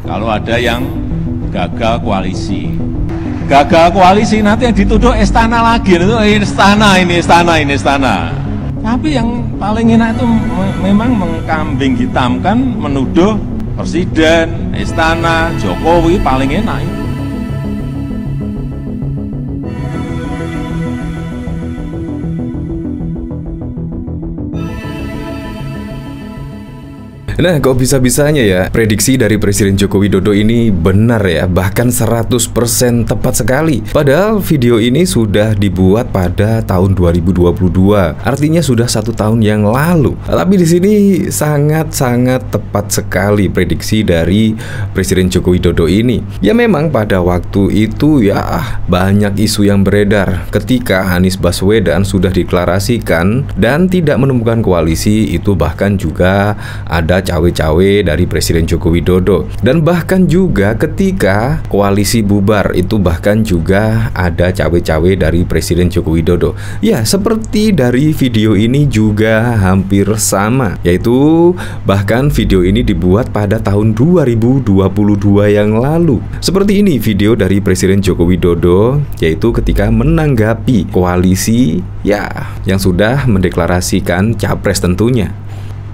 Kalau ada yang gagal koalisi nanti yang dituduh istana lagi, itu ini istana. Tapi yang paling enak itu memang mengkambing hitamkan, menuduh presiden, istana, Jokowi paling enak itu. Nah, kok bisa-bisanya ya prediksi dari Presiden Joko Widodo ini benar ya, bahkan 100% tepat sekali. Padahal video ini sudah dibuat pada tahun 2022, artinya sudah 1 tahun yang lalu. Tapi di sini sangat-sangat tepat sekali prediksi dari Presiden Joko Widodo ini. Ya memang pada waktu itu ya banyak isu yang beredar ketika Anies Baswedan sudah deklarasikan dan tidak menemukan koalisi, itu bahkan juga ada cawe-cawe dari Presiden Joko Widodo. Dan bahkan juga ketika koalisi bubar, itu bahkan juga ada cawe-cawe dari Presiden Joko Widodo. Ya, seperti dari video ini juga hampir sama, yaitu bahkan video ini dibuat pada tahun 2022 yang lalu. Seperti ini video dari Presiden Joko Widodo, yaitu ketika menanggapi koalisi ya yang sudah mendeklarasikan capres tentunya.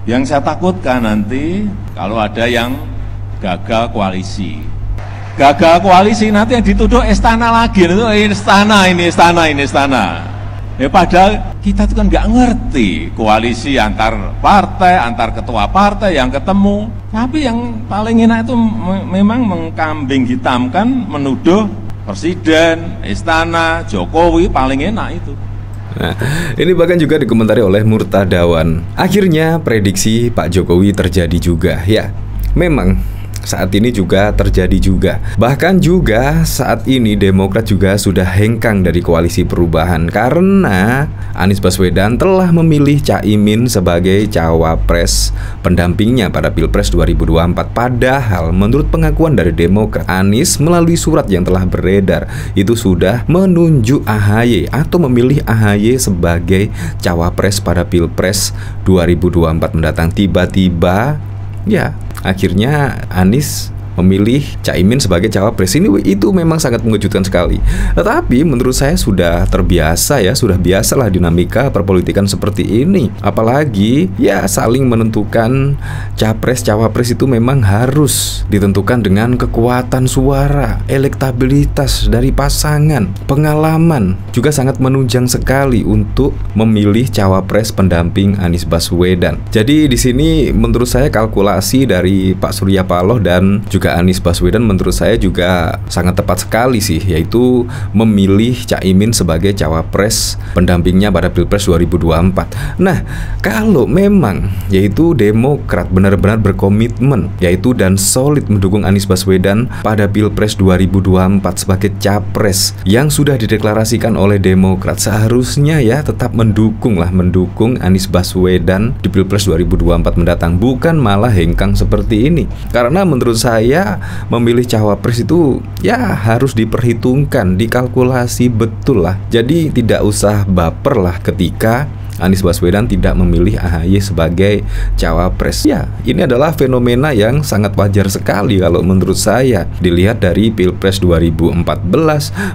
Yang saya takutkan nanti kalau ada yang gagal koalisi nanti yang dituduh istana lagi, itu istana. Ya padahal kita itu kan nggak ngerti koalisi antar partai, antar ketua partai yang ketemu. Tapi yang paling enak itu memang mengkambing hitamkan, menuduh presiden, istana, Jokowi paling enak itu. Nah, ini bahkan juga dikomentari oleh Murtadawan. Akhirnya prediksi Pak Jokowi terjadi juga. Ya, memang saat ini juga terjadi juga. Bahkan juga saat ini Demokrat juga sudah hengkang dari koalisi perubahan karena Anies Baswedan telah memilih Caimin sebagai cawapres pendampingnya pada Pilpres 2024. Padahal menurut pengakuan dari Demokrat, Anies melalui surat yang telah beredar itu sudah menunjuk AHY atau memilih AHY sebagai cawapres pada Pilpres 2024 mendatang. Tiba-tiba ya akhirnya Anies memilih Caimin sebagai cawapres. Itu memang sangat mengejutkan sekali. Tetapi menurut saya sudah terbiasa ya, sudah biasalah dinamika perpolitikan seperti ini. Apalagi ya saling menentukan capres cawapres itu memang harus ditentukan dengan kekuatan suara, elektabilitas dari pasangan, pengalaman juga sangat menunjang sekali untuk memilih cawapres pendamping Anies Baswedan. Jadi di sini menurut saya kalkulasi dari Pak Surya Paloh dan juga Anies Baswedan menurut saya juga sangat tepat sekali sih, yaitu memilih Caimin sebagai cawapres pendampingnya pada Pilpres 2024. Nah, kalau memang yaitu Demokrat benar-benar berkomitmen yaitu dan solid mendukung Anies Baswedan pada Pilpres 2024 sebagai capres yang sudah dideklarasikan oleh Demokrat, seharusnya ya tetap mendukung Anies Baswedan di Pilpres 2024 mendatang, bukan malah hengkang seperti ini. Karena menurut saya memilih cawapres itu ya harus diperhitungkan, dikalkulasi betul lah. Jadi tidak usah baper lah ketika Anies Baswedan tidak memilih AHY sebagai cawapres. Ya, ini adalah fenomena yang sangat wajar sekali kalau menurut saya. Dilihat dari Pilpres 2014,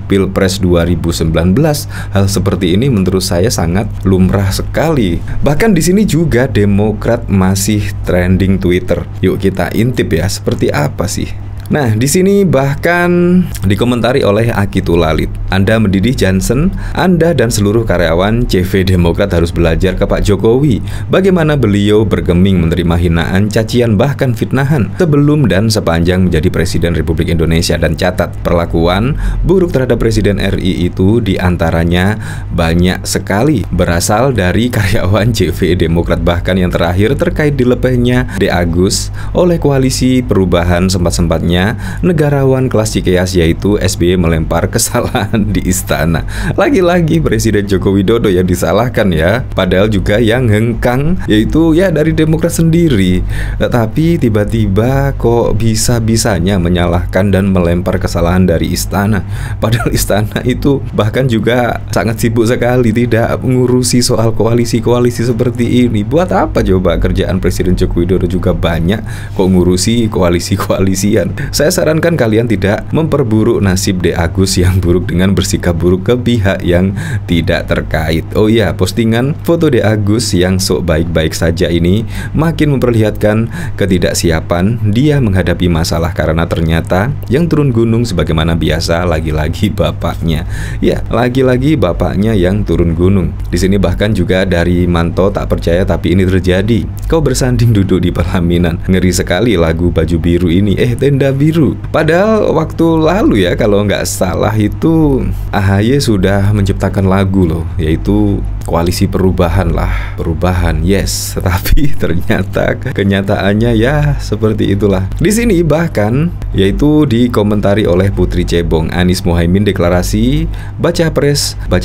Pilpres 2019, hal seperti ini menurut saya sangat lumrah sekali. Bahkan di sini juga Demokrat masih trending Twitter. Yuk kita intip ya, seperti apa sih? Nah, di sini bahkan dikomentari oleh Aki Tulalit. Anda mendidih Johnson, Anda dan seluruh karyawan CV Demokrat harus belajar ke Pak Jokowi. Bagaimana beliau bergeming menerima hinaan, cacian, bahkan fitnahan sebelum dan sepanjang menjadi Presiden Republik Indonesia. Dan catat, perlakuan buruk terhadap Presiden RI itu diantaranya banyak sekali berasal dari karyawan CV Demokrat. Bahkan yang terakhir terkait dilepehnya D. Agus oleh koalisi perubahan sempat-sempatnya negarawan kelas Cikeas yaitu SBY melempar kesalahan di istana. Lagi-lagi Presiden Joko Widodo yang disalahkan ya, padahal juga yang hengkang yaitu ya dari Demokrat sendiri. Tetapi tiba-tiba kok bisa-bisanya menyalahkan dan melempar kesalahan dari istana, padahal istana itu bahkan juga sangat sibuk sekali tidak mengurusi soal koalisi-koalisi seperti ini. Buat apa coba kerjaan Presiden Joko Widodo juga banyak kok ngurusi koalisi-koalisian. Saya sarankan kalian tidak memperburuk nasib De Agus yang buruk dengan bersikap buruk ke pihak yang tidak terkait. Oh iya, postingan foto De Agus yang sok baik-baik saja ini makin memperlihatkan ketidaksiapan dia menghadapi masalah karena ternyata yang turun gunung sebagaimana biasa lagi-lagi bapaknya. Ya, lagi-lagi bapaknya yang turun gunung. Di sini bahkan juga dari Manto tak percaya tapi ini terjadi. Kau bersanding duduk di pelaminan. Ngeri sekali lagu baju biru ini. Tenda biru. Padahal waktu lalu ya kalau nggak salah itu AHY sudah menciptakan lagu loh, yaitu Koalisi Perubahan lah. Perubahan, yes. Tapi ternyata kenyataannya ya seperti itulah. Di sini bahkan yaitu dikomentari oleh Putri Cebong, Anies Mohaimin deklarasi baca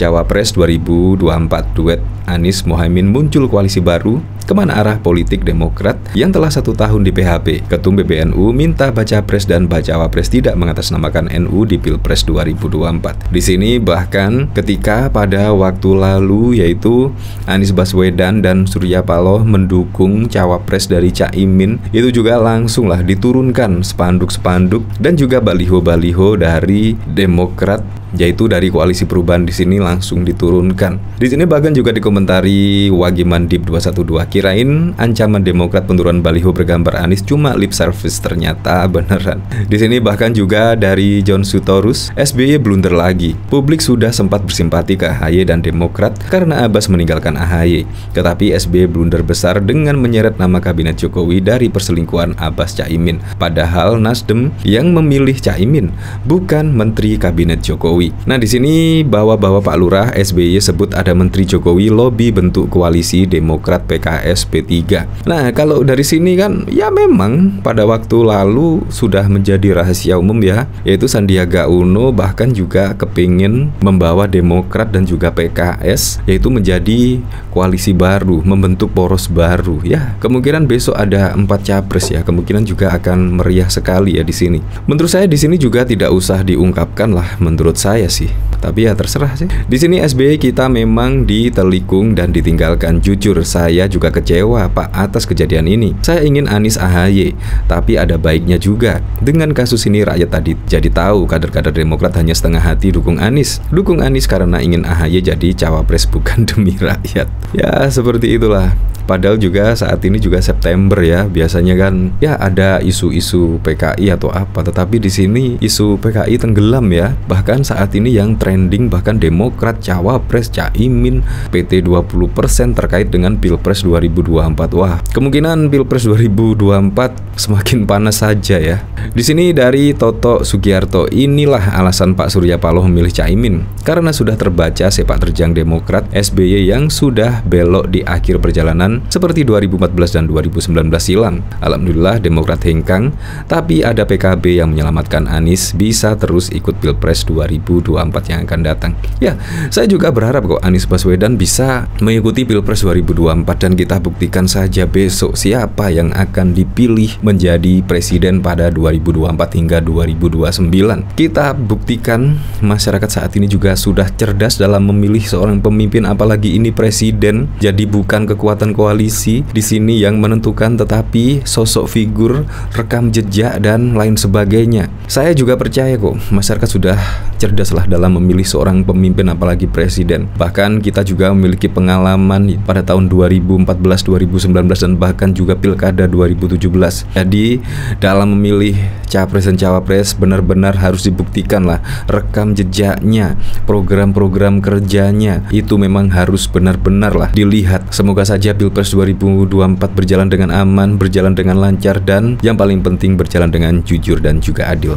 Wapres 2024 duet Anies Mohaimin muncul koalisi baru. Kemana arah politik Demokrat yang telah 1 tahun di PHP? Ketum PBNU minta baca pres dan baca wapres tidak mengatasnamakan NU di Pilpres 2024. Di sini bahkan ketika pada waktu lalu yaitu Anies Baswedan dan Surya Paloh mendukung cawapres dari Caimin, itu juga langsunglah diturunkan spanduk-spanduk dan juga baliho-baliho dari Demokrat, yaitu dari Koalisi Perubahan di sini langsung diturunkan. Di sini bahkan juga dikomentari Wagimandip 212, kirain ancaman Demokrat penurunan baliho bergambar Anies cuma lip service, ternyata beneran. Di sini bahkan juga dari John Sutorus, SBY blunder lagi. Publik sudah sempat bersimpati ke AHY dan Demokrat karena Abbas meninggalkan AHY. Tetapi SBY blunder besar dengan menyeret nama kabinet Jokowi dari perselingkuhan Abbas Caimin. Padahal Nasdem yang memilih Caimin, bukan menteri kabinet Jokowi. Nah, di sini bawa-bawa Pak Lurah, SBY sebut ada menteri Jokowi lobi bentuk koalisi Demokrat PKS P3. Nah, kalau dari sini kan ya memang pada waktu lalu sudah menjadi rahasia umum ya, yaitu Sandiaga Uno bahkan juga kepingin membawa Demokrat dan juga PKS yaitu menjadi koalisi baru, membentuk poros baru. Ya, kemungkinan besok ada 4 capres ya, kemungkinan juga akan meriah sekali ya di sini. Menurut saya di sini juga tidak usah diungkapkan lah menurut saya sih. Tapi ya terserah sih. Di sini SBY kita memang ditelikung dan ditinggalkan. Jujur saya juga kecewa Pak atas kejadian ini. Saya ingin Anies AHY, tapi ada baiknya juga. Dengan kasus ini rakyat tadi jadi tahu kader-kader Demokrat hanya setengah hati dukung Anies. Dukung Anies karena ingin AHY jadi cawapres bukan demi rakyat. Ya seperti itulah. Padahal juga saat ini juga September ya, biasanya kan ya ada isu-isu PKI atau apa, tetapi di sini isu PKI tenggelam ya. Bahkan saat ini yang trending bahkan Demokrat, cawapres, Caimin, PT 20% terkait dengan Pilpres 2024. Wah, kemungkinan Pilpres 2024 semakin panas saja ya. Di sini dari Toto Sugiarto, inilah alasan Pak Surya Paloh memilih Caimin karena sudah terbaca sepak terjang Demokrat SBY yang sudah belok di akhir perjalanan seperti 2014 dan 2019 silam. Alhamdulillah Demokrat hengkang, tapi ada PKB yang menyelamatkan Anies bisa terus ikut Pilpres 2024 yang akan datang. Ya, saya juga berharap kok Anies Baswedan bisa mengikuti Pilpres 2024 dan kita buktikan saja besok siapa yang akan dipilih menjadi presiden pada 2024 hingga 2029. Kita buktikan masyarakat saat ini juga sudah cerdas dalam memilih seorang pemimpin, apalagi ini presiden. Jadi bukan kekuatan koalisi di sini yang menentukan, tetapi sosok figur, rekam jejak dan lain sebagainya. Saya juga percaya kok masyarakat sudah cerdaslah dalam memilih seorang pemimpin apalagi presiden. Bahkan kita juga memiliki pengalaman pada tahun 2014, 2019 dan bahkan juga Pilkada 2017. Jadi dalam memilih capres dan cawapres benar-benar harus dibuktikan lah rekam jejaknya, program-program kerjanya itu memang harus benar-benar lah dilihat. Semoga saja Pilpres 2024 berjalan dengan aman, berjalan dengan lancar dan yang paling penting berjalan dengan jujur dan juga adil.